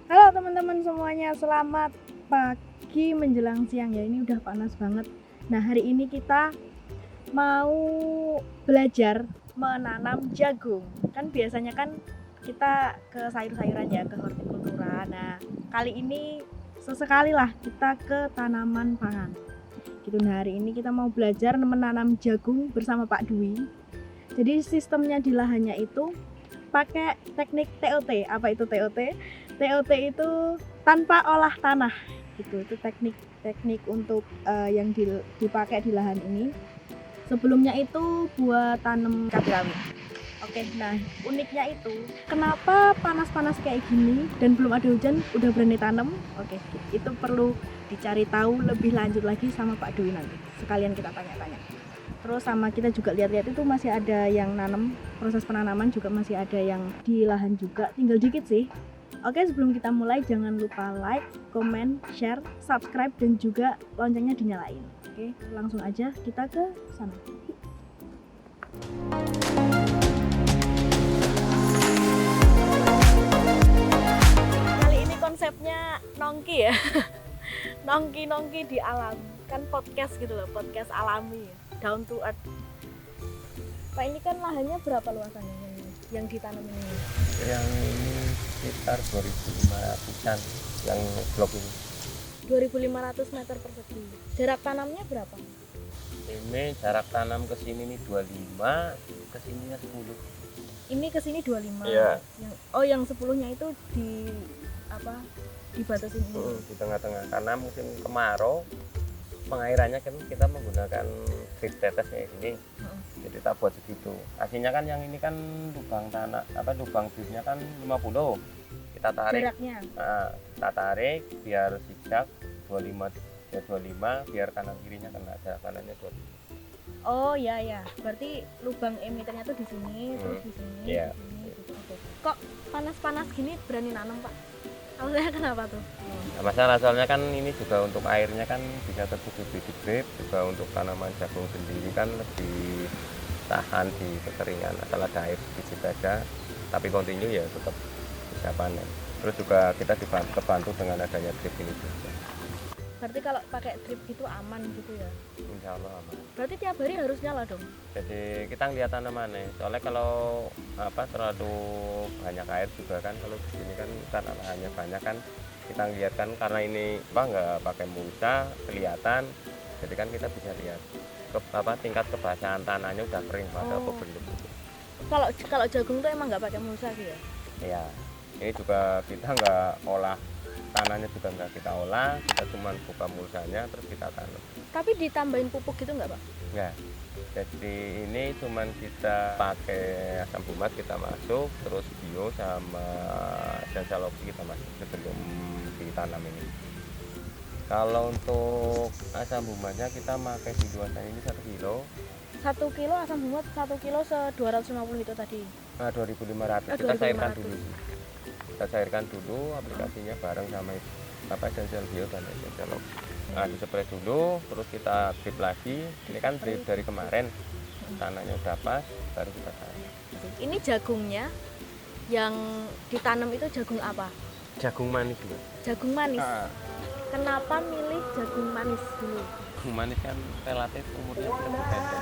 Halo teman-teman semuanya, selamat pagi menjelang siang ya. Ini udah panas banget. Nah, hari ini kita mau belajar menanam jagung. Kan biasanya kan kita ke sayur-sayuran ya, ke hortikultura. Nah, kali ini sesekali lah kita ke tanaman pangan. Gitu. Nah, hari ini kita mau belajar menanam jagung bersama Pak Dwi. Jadi sistemnya di lahannya itu pakai teknik TOT. Apa itu TOT? TOT itu tanpa olah tanah gitu. Itu teknik untuk yang dipakai di lahan ini. Sebelumnya itu buat tanam cabai rawit. Oke, nah uniknya itu kenapa panas-panas kayak gini dan belum ada hujan udah berani tanam? Oke, itu perlu dicari tahu lebih lanjut lagi sama Pak Dwi nanti. Sekalian kita tanya-tanya. Terus sama kita juga lihat-lihat itu masih ada yang nanam, proses penanaman juga masih ada yang di lahan juga, tinggal dikit sih. Oke, sebelum kita mulai jangan lupa like, comment, share, subscribe dan juga loncengnya dinyalain. Oke, langsung aja kita ke sana. Kali ini konsepnya nongki ya. Nongki di alam. Kan podcast gitu loh, podcast alami ya. Down to earth. Pak, ini kan lahannya berapa luasannya yang ditanam ini? Yang ini sekitar 2.500-an yang blok ini. 2.500 meter persegi. Jarak tanamnya berapa? Ini jarak tanam ke sini nih 25, ke sininya 10. Ini ke sini 25. Iya. Yang 10-nya itu di apa? Dibatasin ini. Di tengah-tengah karena musim kemarau pengairannya kan kita menggunakan drip tetes kayak gini. Jadi tak buat segitu. Aslinya kan yang ini kan lubang tanah lubang dripnya kan 50. Kita tarik. Jaraknya. Nah, kita tarik biar zigzag 25 ya 25 biar kanan kirinya kena jarak kanannya 25. Oh ya. Berarti lubang emiternya tuh di sini, terus di sini, Iya. di sini gitu. Oke. Kok panas-panas gini berani nanam, Pak? Alasannya kenapa tuh? Nah, masalah soalnya kan ini juga untuk airnya kan bisa tertutupi di drip, juga untuk tanaman jagung sendiri kan lebih tahan di kekeringan, asal ada air sedikit saja tapi kontinu ya tetap bisa panen. Terus juga kita kebantu dengan adanya drip ini juga. Berarti kalau pakai drip itu aman gitu ya? Insya Allah aman. Berarti tiap hari harus nyala dong? Jadi kita ngeliat tanamannya, soalnya kalau terlalu banyak air juga kan, kalau di sini kan karena lahannya banyak kan kita ngeliat kan karena ini nggak pakai mulsa kelihatan, jadi kan kita bisa lihat tingkat kebasahan tanahnya udah kering pada apa belum. Kalau jagung tuh emang nggak pakai mulsa sih ya? Iya, ini juga kita nggak olah tanahnya, juga nggak kita olah, kita cuma buka mulsanya terus kita tanam. Tapi ditambahin pupuk gitu nggak, Pak? Nggak. Jadi ini cuman kita pakai asam bumat kita masuk, terus bio sama sensalopi kita masuk sebelum ditanam ini. Kalau untuk asam bumatnya kita pakai di luasan ini 1 kilo. 1 kilo asam bumat 1 kilo 250 itu tadi. 2.500 kita cairkan dulu sih. Kita cairkan dulu aplikasinya bareng sama essential bio dan essential. Nah, dispray dulu, terus kita drip lagi. Ini kan drip dari kemarin, tanahnya udah pas, baru kita tanam. Ini jagungnya yang ditanam itu jagung apa? Jagung manis juga. Jagung manis. Kenapa milih jagung manis dulu? Jagung manis kan relatif umurnya lebih pendek.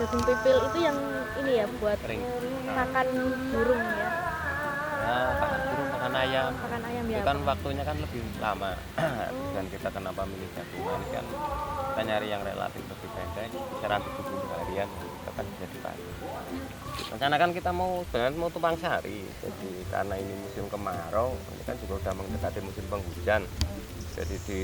Jagung pipil itu yang ini ya buat Kering. makan burung ya. Pakan burung, pakan ayam. Pakan ayam ya. Itu kan waktunya kan lebih lama. Dan kita kenapa milih jagung manis kan kita nyari yang relatif lebih pendek, kisaran 70 harian kita kan bisa dipanen. Rencana kan kita sebenarnya mau tumpang sari. Jadi karena ini musim kemarau, ini kan juga udah mendekati musim penghujan. Jadi di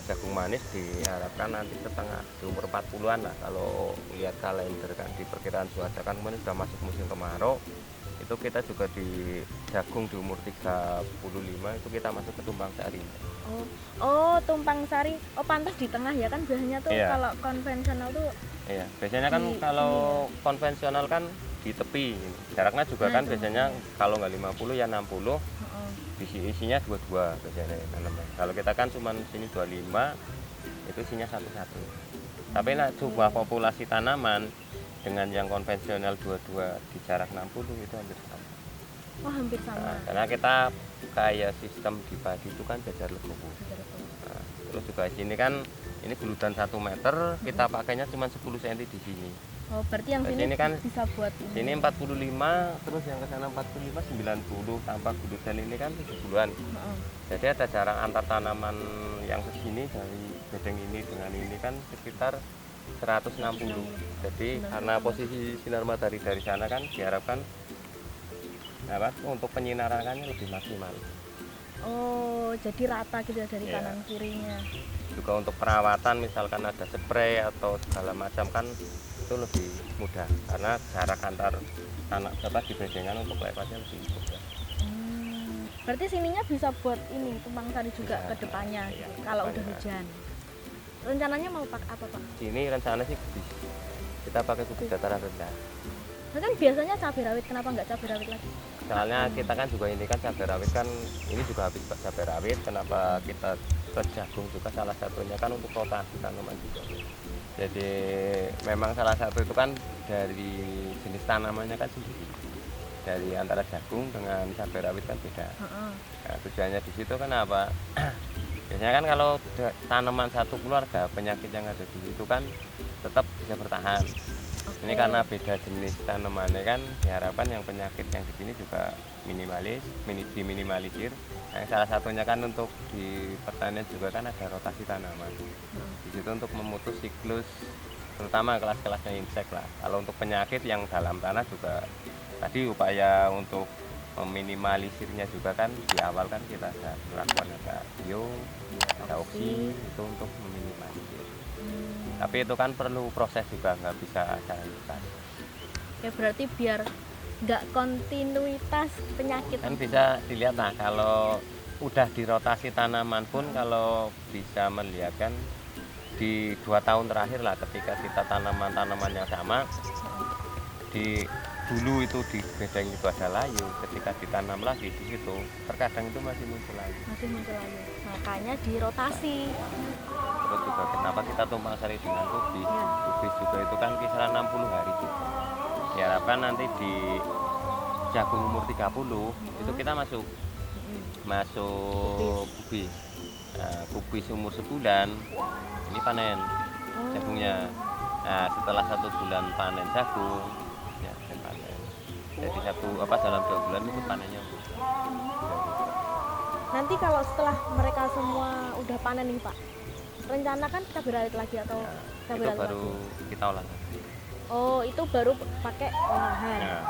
jagung manis diharapkan nanti di umur 40-an lah, kalau lihat kalender kan di perkiraan cuaca kan kemudian sudah masuk musim kemarau. Itu kita juga di jagung di umur 35 itu kita masuk ke tumpang sari. Oh, tumpang sari. Oh, pantas di tengah ya kan biasanya tuh. Iya. Kalau konvensional tuh. Iya, biasanya kan kalau konvensional kan di tepi. Jaraknya juga kan biasanya kalau nggak 50 ya 60. Isinya 22 biasanya tanaman. Kalau kita kan cuma sini 25, itu isinya satu-satu. Tapi jumlah populasi tanaman dengan yang konvensional 22 di jarak 60 itu hampir sama. Oh, hampir sama. Nah, karena kita kayak sistem di padi itu kan jajar legowo. Nah, terus juga sini kan ini guludan 1 meter, kita pakainya cuma 10 cm di sini. Oh, berarti yang Jadi sini ini kan bisa buat sini 45, terus yang ke sana 45, 90 tanpa guludan ini kan 70-an. Heeh. Jadi ada jarak antar tanaman yang ke sini dari bedeng ini dengan ini kan sekitar 160. Jadi karena posisi sinar matahari dari sana kan diharapkan untuk penyinarannya lebih maksimal. Oh, jadi rata gitu ya dari Iya. kanan kirinya. Juga untuk perawatan misalkan ada spray atau segala macam kan itu lebih mudah karena jarak antar tanah di bedengan untuk lewatnya lebih mudah. Berarti sininya bisa buat ini tumpang sari juga Bisa. ke depannya Iya, kalau udah depannya. hujan. Rencananya mau pakai apa, Pak? Sini rencana sih kubis. Kita pakai kubis dataran rendah. Nah, kan biasanya cabai rawit, kenapa nggak cabai rawit lagi? Soalnya kita kan juga ini kan cabai rawit kan ini juga habis cabai rawit. Kenapa kita ke jagung juga salah satunya kan untuk rotasi tanaman juga. Jadi memang salah satu itu kan dari jenis tanamannya kan sendiri. Dari antara jagung dengan cabai rawit kan beda. Heeh. Nah, tujuannya di situ kan apa? Biasanya kan kalau tanaman satu keluarga penyakit yang ada di situ kan tetap bisa bertahan. Ini Oke. karena beda jenis tanamannya kan diharapkan yang penyakit yang di sini juga diminimalisir. Nah, salah satunya kan untuk di pertanian juga kan ada rotasi tanaman. Di situ untuk memutus siklus terutama kelas-kelasnya insek lah. Kalau untuk penyakit yang dalam tanah juga tadi upaya untuk meminimalisirnya juga kan di awal kan kita ada melakukan ada bio, ada oksi itu untuk meminimalisir. Tapi itu kan perlu proses juga, nggak bisa asal instan. Oke, berarti biar nggak kontinuitas penyakit. Kan bisa dilihat nah kalau udah dirotasi tanaman pun kalau bisa melihat kan di 2 tahun terakhir lah ketika kita tanaman-tanaman yang sama di dulu itu di bedeng itu ada layu, ketika ditanam lagi di situ terkadang itu masih muncul lagi. Masih muncul lagi. Makanya dirotasi. Terus juga kenapa kita tumpang sari dengan kubis? Ya. Kubis juga itu kan kisaran 60 hari juga. Diharapkan nanti di jagung umur 30 itu kita masuk kubis. Nah, kubis umur sebulan ini panen jagungnya. Nah, setelah 1 bulan panen jagung ya dan panen. Jadi dalam 2 bulan itu panennya. Nanti kalau setelah mereka semua udah panen nih, Pak, rencana kan cabai rawit lagi atau cabai Itu rawit baru lagi? kita olah. Oh, itu baru pakai olahan. Nah,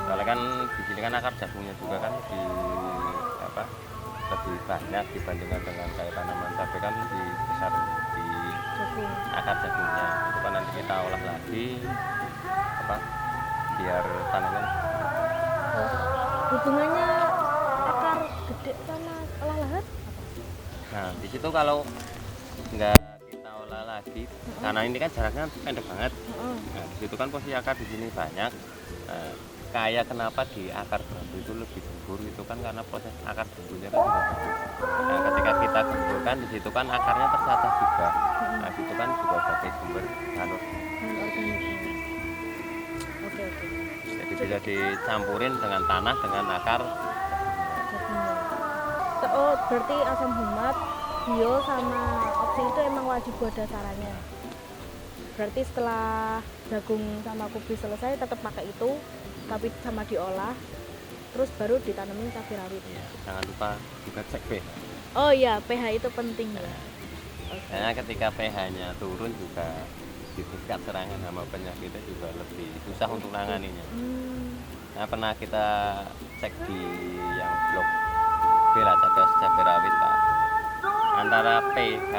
soalnya kan di sini kan akar jagungnya juga kan lebih banyak dibandingkan dengan kayak tanaman cabai kan lebih besar di Jagung. akar jagungnya. Itu kan nanti kita olah lagi biar tanaman. Hubungannya akar gede sama olah lahan? Nah, di situ kalau nggak kita olah lagi, karena ini kan jaraknya pendek banget. Nah, di situ kan posisi akar di sini banyak. Nah, kayak kenapa di akar bambu itu lebih gembur itu kan karena proses akar bambunya kan juga bagus. Nah, ketika kita gemburkan di situ kan akarnya tercacah juga. Nah, itu kan juga sebagai sumber bahan organik. Bahan organik. Oke. Jadi bisa dicampurin dengan tanah dengan akar. Jagungnya. Oh, berarti asam humat, bio sama oksi itu emang wajib buat dasarannya. Berarti setelah jagung sama kubis selesai tetap pakai itu, tapi sama diolah, terus baru ditanamin cabai rawit. Ya, jangan lupa juga cek pH. Oh iya, pH itu penting ya. Karena ketika pH-nya turun juga di tingkat serangan hama penyakitnya juga lebih susah untuk nanganinya. Nah, pernah kita cek di yang blog Bela cabai rawit Pak. Antara pH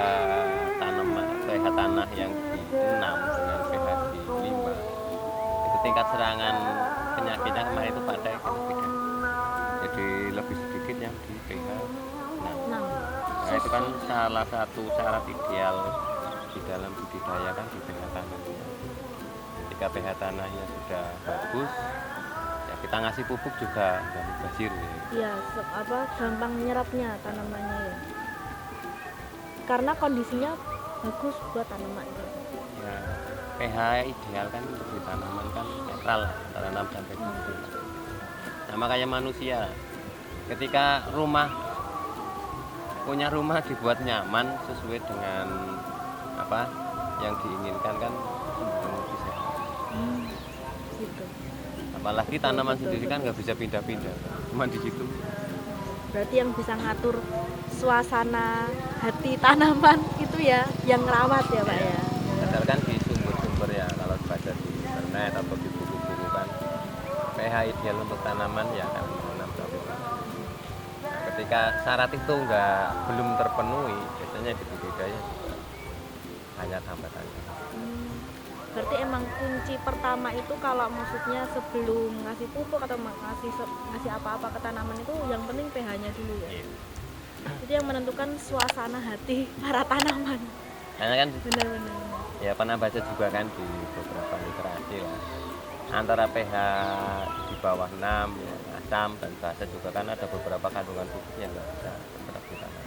tanah yang di 6 dengan pH di 5 itu tingkat serangan penyakitnya kemarin itu pada beda. Jadi lebih sedikit yang di pH 6. Nah, itu kan salah satu syarat ideal di dalam budidaya kan di pH tanah. Ketika pH tanahnya sudah bagus, ya kita ngasih pupuk juga nggak mubazir. Iya, gampang nyerapnya tanamannya ya. Karena kondisinya bagus buat tanaman. Ya, pH ideal kan untuk di tanaman kan netral antara 6 sampai 7. Sama kayak manusia, ketika punya rumah dibuat nyaman sesuai dengan apa yang diinginkan kan sungguh bisa. Gitu. Apalagi tanaman sendiri kan nggak bisa pindah-pindah, cuma di situ. Berarti yang bisa ngatur suasana hati tanaman itu ya yang ngerawat ya Pak ya. Padahal kan di sumber-sumber ya, kalau baca di internet atau di buku-buku kan pH ideal untuk tanaman ya kan 6-8. Nah, ketika syarat itu belum terpenuhi, biasanya di budidaya banyak hambatannya. Berarti emang kunci pertama itu kalau maksudnya sebelum ngasih pupuk atau ngasih apa-apa ke tanaman itu yang penting pH-nya dulu ya. Iya. Itu yang menentukan suasana hati para tanaman. Karena kan Benar-benar. ya pernah baca juga kan di beberapa literasi lah, antara pH di bawah 6 ya, asam, dan basa juga kan ada beberapa kandungan pupuk yang nggak bisa terserap di tanaman.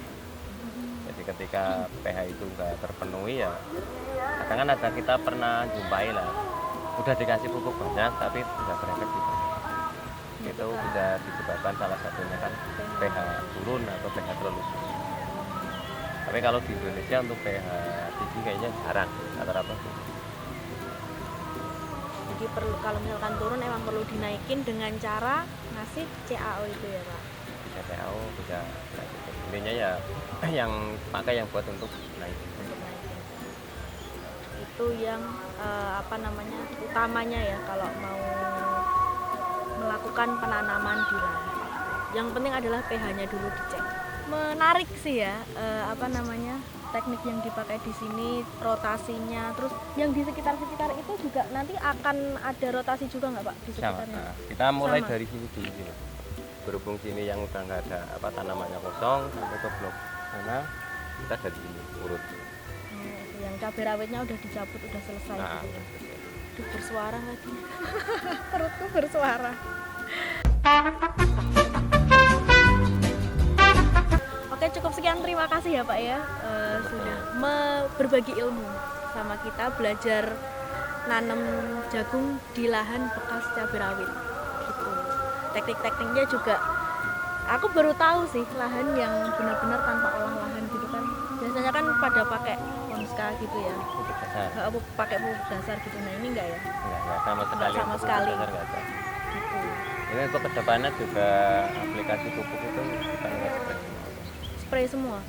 Jadi ketika pH itu nggak terpenuhi ya kadang kan ada, kita pernah jumpai lah, udah dikasih pupuk banyak tapi tidak berefektif. Itu bisa disebabkan salah satunya kan pH turun atau pH terlalu tinggi. Tapi kalau di Indonesia untuk pH tinggi kayaknya jarang, rata-rata. Jadi perlu, kalau misalkan turun emang perlu dinaikin dengan cara ngasih CAO itu ya Pak. Bisa PAO, bisa intinya ya yang pakai yang buat untuk naikin. Untuk naikin. Itu yang utamanya ya kalau mau melakukan penanaman di lahan. Yang penting adalah pH-nya dulu dicek. Menarik sih ya, teknik yang dipakai di sini, rotasinya, terus yang di sekitar-sekitar itu juga nanti akan ada rotasi juga nggak Pak di sekitarnya? Nah, kita mulai Sama. dari sini dulu. Berhubung sini yang udah nggak ada tanamannya kosong sampai ke blok sana, kita dari sini urut. Itu yang cabai rawitnya udah dicabut, udah selesai Nah, gitu. Duh, bersuara lagi. Perutku bersuara. Oke, cukup sekian, terima kasih ya Pak ya, sudah berbagi ilmu sama kita, belajar nanam jagung di lahan bekas cabai rawit gitu. Teknik-tekniknya juga aku baru tahu sih, lahan yang benar-benar tanpa olah lahan gitu kan. Biasanya kan pada pakai Ponska gitu ya, pupuk dasar. pakai pupuk dasar gitu. Nah ini enggak ya? Nggak sama sekali. Sama pupuk sekali. dasar nggak ada. Gitu. Ini untuk kedepannya juga aplikasi pupuk itu kita nggak Spray semua.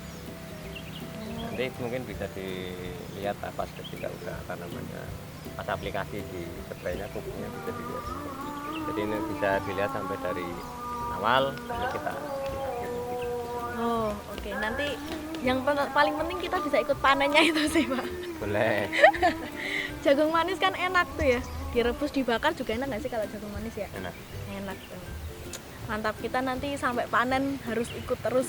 nanti mungkin bisa dilihat pas ketika udah pas aplikasi di spraynya pupuknya bisa dilihat. Jadi ini bisa dilihat sampai dari awal sampai kita di akhir. Oh, oke. Nanti yang paling penting kita bisa ikut panennya itu sih Pak. Boleh. Jagung manis kan enak tuh ya, direbus dibakar juga enak nggak sih kalau jagung manis ya? Enak. Enak tuh. Mantap, kita nanti sampai panen harus ikut terus.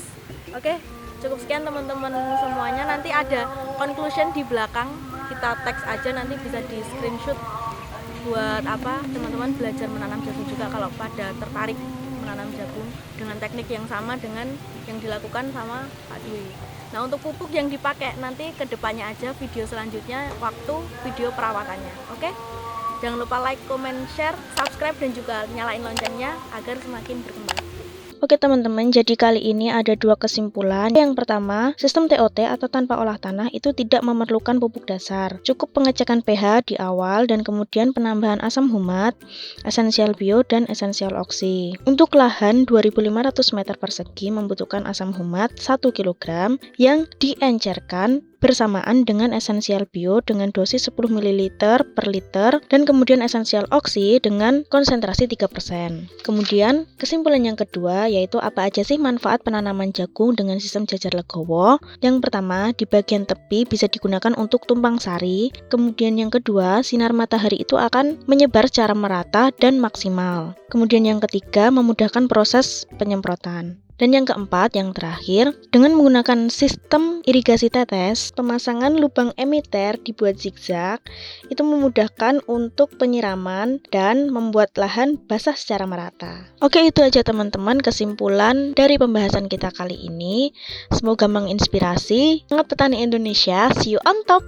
Oke, cukup sekian teman-teman semuanya. Nanti ada conclusion di belakang, kita teks aja, nanti bisa di screenshot buat teman-teman belajar menanam jagung juga kalau pada tertarik menanam jagung dengan teknik yang sama dengan yang dilakukan sama Pak Dwi. Nah, untuk pupuk yang dipakai nanti kedepannya aja, video selanjutnya waktu video perawatannya. Oke? Jangan lupa like, comment, share, subscribe, dan juga nyalain loncengnya agar semakin berkembang. Oke teman-teman, jadi kali ini ada dua kesimpulan. Yang pertama, sistem TOT atau tanpa olah tanah itu tidak memerlukan pupuk dasar. Cukup pengecekan pH di awal dan kemudian penambahan asam humat, esensial bio, dan esensial oksi. Untuk lahan 2500 meter persegi membutuhkan asam humat 1 kg yang diencerkan bersamaan dengan esensial bio dengan dosis 10 ml per liter dan kemudian esensial oksi dengan konsentrasi 3%. Kemudian kesimpulan yang kedua yaitu apa aja sih manfaat penanaman jagung dengan sistem jajar legowo. Yang pertama, di bagian tepi bisa digunakan untuk tumpang sari. Kemudian yang kedua, sinar matahari itu akan menyebar secara merata dan maksimal. Kemudian yang ketiga, memudahkan proses penyemprotan. Dan yang keempat, yang terakhir, dengan menggunakan sistem irigasi tetes, pemasangan lubang emiter dibuat zigzag, itu memudahkan untuk penyiraman dan membuat lahan basah secara merata. Oke, itu aja teman-teman kesimpulan dari pembahasan kita kali ini. Semoga menginspirasi. Semangat petani Indonesia, see you on top!